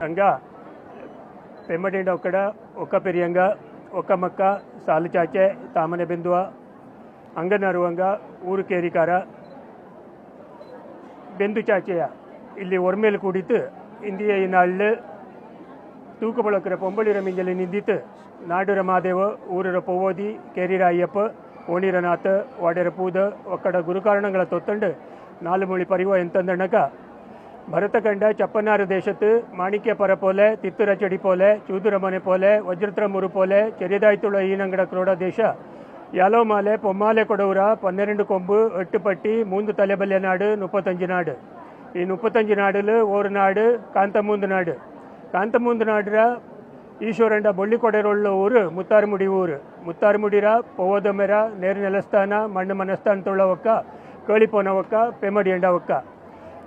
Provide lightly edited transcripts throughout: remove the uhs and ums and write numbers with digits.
ಹಂಗ ಪೆಮ್ಮಡಿಂಡ ಒಕ್ಕಡ ಒಕ್ಕ ಪೆರಿಯಂಗ ಒಕ್ಕ ಮಕ್ಕ ಸಾಲು ಚಾಚೆ ತಾಮನೆ ಬೆಂದುವ ಅಂಗನರುವಂಗ ಊರು ಕೇರಿಕಾರ ಬೆಂದು ಚಾಚೆಯ ಇಲ್ಲಿ ಒರ್ಮೇಲೆ ಕೂಡಿತು ಇಂದಿಯ ಈ ನಾಳು ತೂಕು ಬಳಕರ ಪೊಂಬಳಿರ ಮಿಂಜಲಿ ನಿಂದಿತ್ತು ನಾಡುರ ಮಾದೇವ ಊರರ ಪೊವೋದಿ ಕೇರಿರ ಅಯ್ಯಪ್ಪ ಓಣಿರನಾಥ ವಾಡೆರ ಪೂದ ಒಕ್ಕಡ ಗುರುಕಾರಣಗಳ ತೊತ್ತಂಡು ನಾಲುಮೊಳಿ ಪರಿವ ಎಂತಂದಣಕ ಭರತಖಂಡ ಚಪ್ಪನಾರು ದೇಶತ್ತು ಮಾಣಿಕ್ಯ ಪರ ಪೋಲೆ ತಿತ್ತುರ ಚಡಿ ಪೋಲೆ ಚೂದುರ ಮನೆ ಪೋಲೆ ವಜ್ರತ್ರ ಮುರು ಪೋಲೆ ಚೆರಿದಾಯ್ತುಳ ಈನಂಗಡ ಕ್ರೋಡ ದೇಶ ಯಾಲೋ ಮಾಲೆ ಪೊಮ್ಮಾಲೆ ಕೊಡವರ 12 ಕೊಂಬು 8 ಪಟ್ಟಿ 3 ತಲೆಬಲ್ಲೆ ನಾಡು 35 ನಾಡು ಈ 35 ನಾಡಲು ಓರು ನಾಡು ಕಾಂತಮೂಂದು ನಾಡು ಕಾಂತಮೂಂದು ನಾಡ್ರ ಈಶ್ವರಂಡ ಬೊಳ್ಳಿ ಕೊಡೆರೊಳ್ಳು ಊರು ಮುತ್ತಾರುಮುಡಿ ಊರು ಮುತ್ತಾರುಮುಡಿರ ಪೋವದ ಮೆರ ನೇರು ನೆಲಸ್ಥಾನ ಮಣ್ಣು ಮನಸ್ಥಾನ ತೊಳ್ಳ ಒಕ್ಕ ಕೇಳಿಪೋನ ಒಕ್ಕ ಪೆಮ್ಮಡಿಯಂಡ ಒಕ್ಕ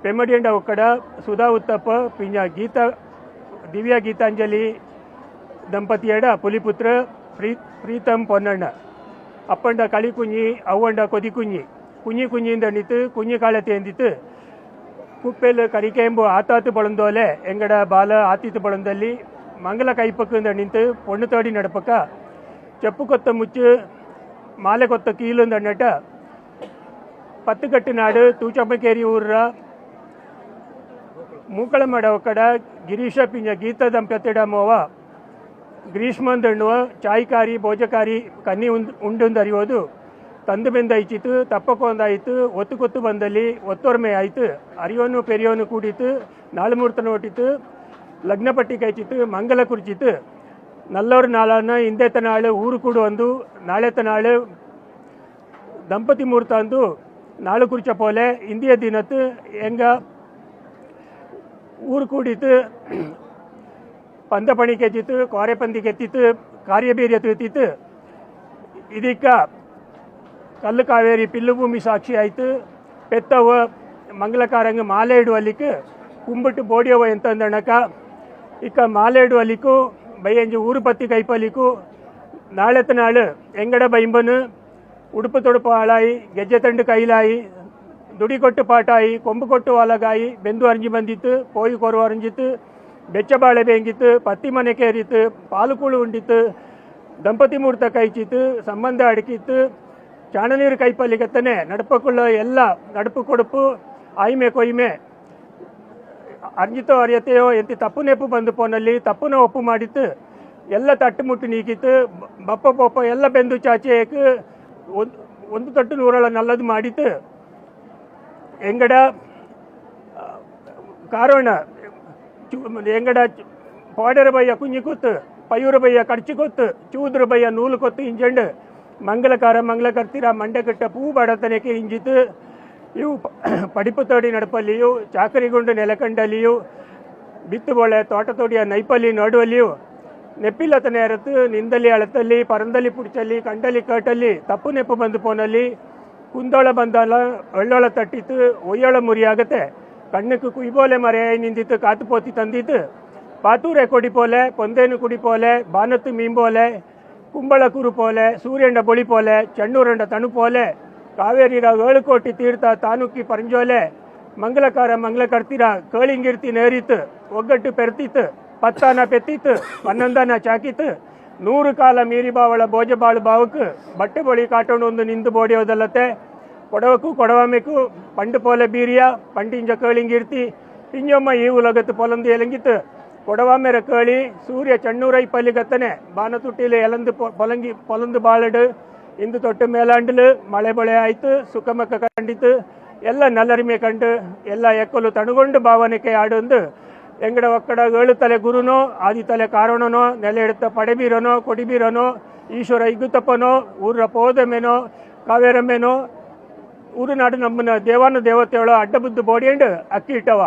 ಪೆಮ್ಮಡಿಯಂಡ ಒಕ್ಕಡ ಸುಧಾ ಉತ್ತಪ್ಪ ಪಿಂಜ ಗೀತಾ ದಿವ್ಯಾ ಗೀತಾಂಜಲಿ ದಂಪತಿಯಡ ಪುಲಿಪುತ್ರ ಪ್ರೀತಮ್ ಪೊನ್ನಣ್ಣ ಅಪ್ಪಂಡ ಕಳಿ ಕುഞ്ഞി ಅವ್ವಂಡ ಕೊದಿ ಕುഞ്ഞി ಕುഞ്ഞി ಕುഞ്ഞിಯಿಂದ ನಿಂತು ಕುഞ്ഞി ಕಾಳತೆ ಎಂದಿತ್ತು ಕುಪ್ಪೆಲ್ ಕರಿಕೆಂಬು ಆತಾತು ಬಳಂದೋಲೆ ಎಂಗಡ ಬಾಲ ಆತಿತ್ತು ಬಳಂದಲ್ಲಿ ಮಂಗಲ ಕೈಪಕ್ಕಿಂದ ನಿಂತು ಪೊಣ್ಣು ತೋಡಿ ನಡಪಕ್ಕ ಚೆಪ್ಪು ಕೊತ್ತ ಮುಚ್ಚು ಮಾಲೆ ಕೊತ್ತ ಕೀಲುಂದ ನಟ ಪತ್ತುಕಟ್ಟು ನಾಡು ತೂಚಮ್ಮಕೇರಿ ಊರ ಮೂಕಳಮಡ ಒಕ್ಕಡ ಗಿರೀಶ ಪಿಂಜ ಗೀತ ದಂಪತಿಡ ಮೋವ ಗ್ರೀಷ್ಮಂದಣ್ಣುವ ಚಾಯ್ಕಾರಿ ಭೋಜಕಾರಿ ಕನ್ನಿ ಉಂಡುಂದರಿಯೋದು ತಂದು ಬೆಂದಾಯ್ತಿತ್ತು ತಪ್ಪಕ್ಕೊಂದಾಯಿತು ಒತ್ತು ಕೊತ್ತು ಬಂದಲ್ಲಿ ಒತ್ತೊರ್ಮೆ ಆಯಿತು ಅರಿಯೋನು ಪೆರಿಯೋನು ಕೂಡಿತು ನಾಳುಮೂರ್ತನ ಒಟ್ಟಿತು ಲಗ್ನ ಪಟ್ಟಿ ಕೈಚಿತ್ತು ಮಂಗಲ ಕುರ್ಚಿತ್ತು ನಲ್ಲವ್ರ ನಾಳನ ಹಿಂದೆತ ನಾಳು ಊರು ಕೂಡು ಒಂದು ನಾಳೆತ ನಾಳು ದಂಪತಿ ಮುಹೂರ್ತ ಅಂದು ನಾಳು ಕುರ್ಚ ಪೋಲೆ ಇಂದಿಯ ದಿನತ್ತು ಹೆಂಗ ಊರು ಕೂಡಿತು ಪಂದ ಪಣಿ ಕೆಚ್ಚಿತ್ತು ಕೋರೆ ಪಂದಿ ಕೆತ್ತಿತ್ತು ಕಾರ್ಯಬೀರ್ಯ ತುತ್ತಿತ್ತು ಇದಕ್ಕ ಕಲ್ಲು ಕಾವೇರಿ ಪಿಲ್ಲು ಭೂಮಿ ಸಾಕ್ಷಿ ಆಯಿತು ಪೆತ್ತವ ಮಂಗಲಕಾರಂಗ ಮಾಲೆ ಇಡುವಲ್ಲಿಕ್ಕೆ ಕುಂಬಿಟ್ಟು ಬೋಡಿಯವ ಎಂತಂದಣಕ ಇಕ್ಕ ಮಾಲೆ ಇಡುವಲ್ಲಿಕ್ಕೂ ಬೈಯಂಜು ಊರು ಪತ್ತಿ ಕೈಪಲ್ಲಿಕ್ಕೂ ನಾಳೆತ ನಾಳು ಎಂಗಡ ಬೈಂಬನು ಉಡುಪು ತೊಡುಪು ಹಾಳಾಯಿ ಗೆಜ್ಜೆ ತಂಡು ಕೈಲಾಯಿ ದುಡಿ ಕೊಟ್ಟು ಪಾಟಾಯಿ ಕೊಂಬು ಕೊಟ್ಟು ವಾಲಗಾಯಿ ಬೆಂದು ಅರಂಜಿ ಬಂದಿತ್ತು ಪೋಯಿ ಕೊರು ಅರಂಜಿತ್ತು ಬೆಚ್ಚ ಬಾಳೆ ಬೇಂಗಿತ್ತು ಪತ್ತಿ ಮನೆ ಕೇರಿತ್ತು ಪಾಲುಕುಳು ಉಂಡಿತ್ತು ದಂಪತಿ ಮುಹೂರ್ತ ಕೈಚಿತ್ತು ಸಂಬಂಧ ಅಡಕಿತ್ತು ಚಾಣನೀರು ಕೈಪಲ್ಲಿಗತ್ತನೆ ನಡಪಕ್ಕುಳ್ಳ ಎಲ್ಲ ನಡುಪು ಕೊಡುಪು ಆಯ್ಮೆ ಕೊಯ್ಮೆ ಅರ್ಜಿತೋ ಅರಿಯತೆಯೋ ಎಂತಿ ತಪ್ಪು ನೆಪ್ಪು ಬಂದು ಪೋನಲ್ಲಿ ತಪ್ಪುನ ಒಪ್ಪು ಮಾಡಿತ್ತು ಎಲ್ಲ ತಟ್ಟು ಮುಟ್ಟು ನೀಕಿತ್ತು ಬಪ್ಪ ಪೊಪ್ಪ ಎಲ್ಲ ಬೆಂದು ಚಾಚೆಯಕ್ಕೆ ಒಂದು ತಟ್ಟು ನೂರಳ ನಲ್ಲದು ಮಾಡಿತ್ತು ಎಂಗಡ ಕಾರೋಣ ಎಂಗಡ ಪಾಡೆರ ಬಯ್ಯ ಕುഞ്ഞി ಕೊತ್ತು ಪಯೂರ ಬಯ್ಯ ಕಡ್ಚಿ ಕೊತ್ತು ಚೂದ್ರ ಬಯ್ಯ ನೂಲು ಕೊತ್ತು ಇಂಜಂಡು ಮಂಗಲಕಾರ ಮಂಗಲಕರ್ತಿರ ಮಂಡಕಟ್ಟ ಪೂ ಬಡತನಕ್ಕೆ ಇಂಜಿತು ಇವು ಪಡಿಪು ತೋಡಿ ನಡಪಲ್ಲಿಯೂ ಚಾಕರಿಗುಂಡು ನೆಲಕಂಡಲ್ಲಿಯೂ ಬಿತ್ತುಬೊಳೆ ತೋಟ ತೋಡಿಯ ನೈಪಲ್ಲಿ ನೋಡುವಲ್ಲಿಯೂ ನೆಪ್ಪಿಲ್ಲತನ ಎರತ್ತು ನಿಂದಲ್ಲಿ ಅಳತಲ್ಲಿ ಪರಂದಲ್ಲಿ ಪುಡ್ಚಲ್ಲಿ ಕಂಡಲ್ಲಿ ಕಟಲ್ಲಿ ತಪ್ಪು ನೆಪ್ಪು ಬಂದು ಪೋನಲ್ಲಿ ಕುಂದೋಳ ಬಂದಲ್ಲ ಒಳ್ಳೊಳ ತಟ್ಟಿತ್ತು ಒಯ್ಯೋಳ ಮುರಿಯಾಗತ್ತೆ ಕಣ್ಣಕ್ಕೆ ಕುಯ್ಬೋಲೆ ಮರೆಯಾಯಿ ನಿಂದಿತ್ತು ಕಾತು ಪೋತಿ ತಂದಿತ್ತು ಪಾತೂರೆ ಕೊಡಿಪೋಲೆ ಪೊಂದೇನು ಕುಡಿಪೋಲೆ ಬಾನತ್ತು ಮೀಂಬೋಲೆ ಕುಂಬಳ ಕುರುಪೋಲೆ ಸೂರ್ಯಂಡ ಬೊಳಿಪೋಲೆ ಚಣ್ಣೂರಂಡ ತಣುಪೋಲೆ ಕಾವೇರಿರ 7 ಕೋಟಿ ತೀರ್ಥ ತಾನುಕ್ಕಿ ಪರಂಜೋಲೆ ಮಂಗಲಕಾರ ಮಂಗಲಕರ್ತಿರ ಕೇಳಿಂಗಿರ್ತಿ ನೇರಿತ್ತು ಒಗ್ಗಟ್ಟು ಪೆರ್ತಿತ್ತು ಪತ್ತಾನ ಪೆತ್ತಿತ್ತು ಪನ್ನೊಂದನ ಚಾಕಿತ್ತು 100 ಕಾಲ ಮೀರಿ ಬಾವಳ ಭೋಜಬಾಳು ಬಾವುಕ್ ಬಟ್ಟೆ ಬೊಳಿ ಕಾಟೊಂಡು ಒಂದು ನಿಂದು ಬೋಡಿಯೋದಲ್ಲತ್ತೆ ಕೊಡವಕ್ಕೂ ಕೊಡವಮೆಕ್ಕೂ ಪಂಡು ಪೋಲೆ ಬೀರಿಯ ಪಂಡಿಂಜ ಕೇಳಿಂಗಿರ್ತಿ ಇಂಜೊಮ್ಮ ಈ ಉಲಗತ್ತು ಪೊಲಂದು ಎಲಂಗಿತ್ತು ಕೊಡವಾಮೆರ ಕೇಳಿ ಸೂರ್ಯ ಚಣ್ಣೂರೈ ಪಲ್ಲಿಗತ್ತನೆ ಬಾನ ತುಟ್ಟಿಲು ಎಲಂದು ಪೊಲಂದು ಬಾಳಡು ಇಂದು ತೊಟ್ಟು ಮೇಲಾಂಡಲು ಮಳೆ ಬಳೆ ಆಯಿತು ಸುಖಮಕ್ಕ ಕಂಡಿತು ಎಲ್ಲ ನಲ್ಲರಿಮೆ ಕಂಡು ಎಲ್ಲ ಎಕ್ಕಲು ತಣುಗೊಂಡು ಭಾವನೆಗೆ ಆಡೊಂದು ಎಂಗಡ ಒಕ್ಕಡ 7 ತಲೆ ಗುರುನೋ ಆದಿ ತಲೆ ಕಾರಣನೋ ನೆಲೆ ಎಡುತ್ತ ಪಡೆಬೀರನೋ ಕೊಡಿಬೀರನೋ ಈಶ್ವರ ಇಗುತ್ತಪ್ಪನೋ ಊರ ಪೋದಮೆನೋ ಕಾವೇರಮ್ಮೆನೋ ಊರು ನಾಡು ನಮ್ಮನ್ನ ದೇವಾನು ದೇವತೆಯೊಳ ಅಡ್ಡಬುದ್ದು ಬೋಡಿಯಂಡು ಅಕ್ಕಿ ಇಟ್ಟವ